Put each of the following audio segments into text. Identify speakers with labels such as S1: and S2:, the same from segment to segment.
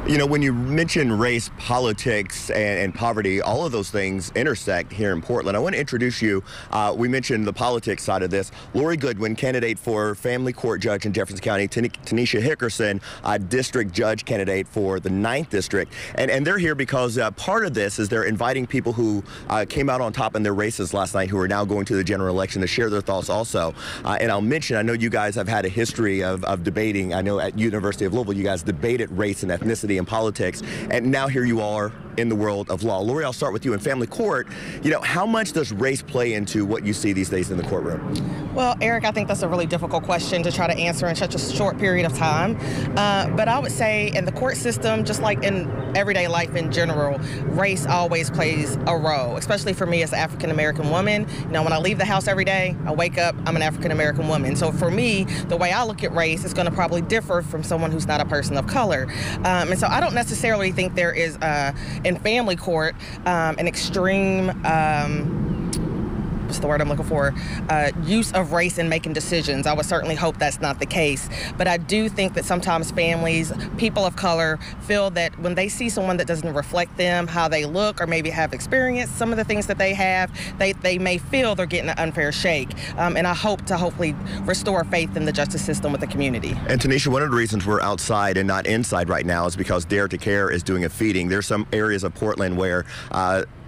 S1: You know, when you mention race, politics, and poverty, all of those things intersect here in Portland. I want to introduce you. We mentioned the politics side of this. Lori Goodwin, candidate for family court judge in Jefferson County. Tanisha Hickerson, district judge candidate for the 9th District. And they're here because part of this is they're inviting people who came out on top in their races last night who are now going to the general election to share their thoughts also. And I'll mention, I know you guys have had a history of debating. I know at University of Louisville, you guys debated race and ethnicity and politics, and now here you are in the world of law. Lori, I'll start with you in family court. You know, how much does race play into what you see these days in the courtroom?
S2: Well, Eric, I think that's a really difficult question to try to answer in such a short period of time. But I would say in the court system, just like in everyday life in general, race always plays a role, especially for me as an African-American woman. You know, when I leave the house every day, I wake up, I'm an African-American woman. So for me, the way I look at race is going to probably differ from someone who's not a person of color. And so I don't necessarily think there is, in family court, an extreme, what's the word I'm looking for, use of race in making decisions. I would certainly hope that's not the case. But I do think that sometimes families, people of color, feel that when they see someone that doesn't reflect them, how they look, or maybe have experienced some of the things that they have, they may feel they're getting an unfair shake. And I hope to hopefully restore faith in the justice system with the community.
S1: And Tanisha, one of the reasons we're outside and not inside right now is because Dare to Care is doing a feeding. There's some areas of Portland where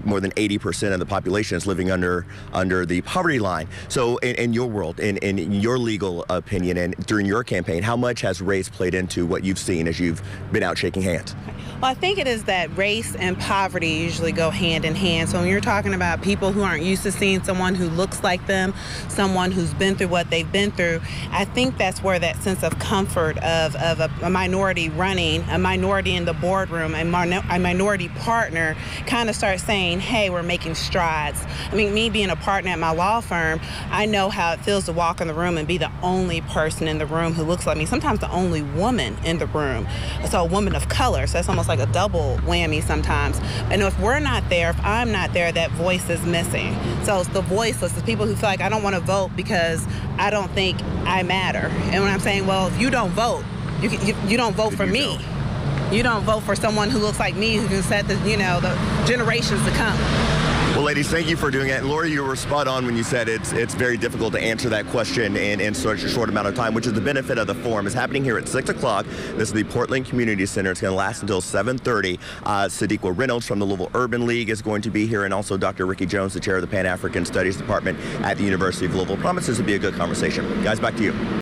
S1: more than 80% of the population is living under the poverty line. So in your world, in your legal opinion, and during your campaign, how much has race played into what you've seen as you've been out shaking hands?
S3: Well, I think it is that race and poverty usually go hand in hand. So when you're talking about people who aren't used to seeing someone who looks like them, someone who's been through what they've been through, I think that's where that sense of comfort of a minority running, a minority in the boardroom, a minority partner kind of starts saying, hey, we're making strides. I mean, me being a partner at my law firm, I know how it feels to walk in the room and be the only person in the room who looks like me, sometimes the only woman in the room. So a woman of color, so that's almost like a double whammy sometimes. And if we're not there, if I'm not there, that voice is missing. So it's the voiceless, it's people who feel like I don't want to vote because I don't think I matter. And when I'm saying, well, if you don't vote, you don't vote for me. You don't vote for someone who looks like me who can set the, the generations to come.
S1: Well, ladies, thank you for doing it. And Lori, you were spot on when you said it's very difficult to answer that question in such a short amount of time, which is the benefit of the forum. It's happening here at 6 o'clock. This is the Portland Community Center. It's going to last until 7:30. Sadiqa Reynolds from the Louisville Urban League is going to be here, and also Dr. Ricky Jones, the chair of the Pan-African Studies Department at the University of Louisville. Promises to be a good conversation. Guys, back to you.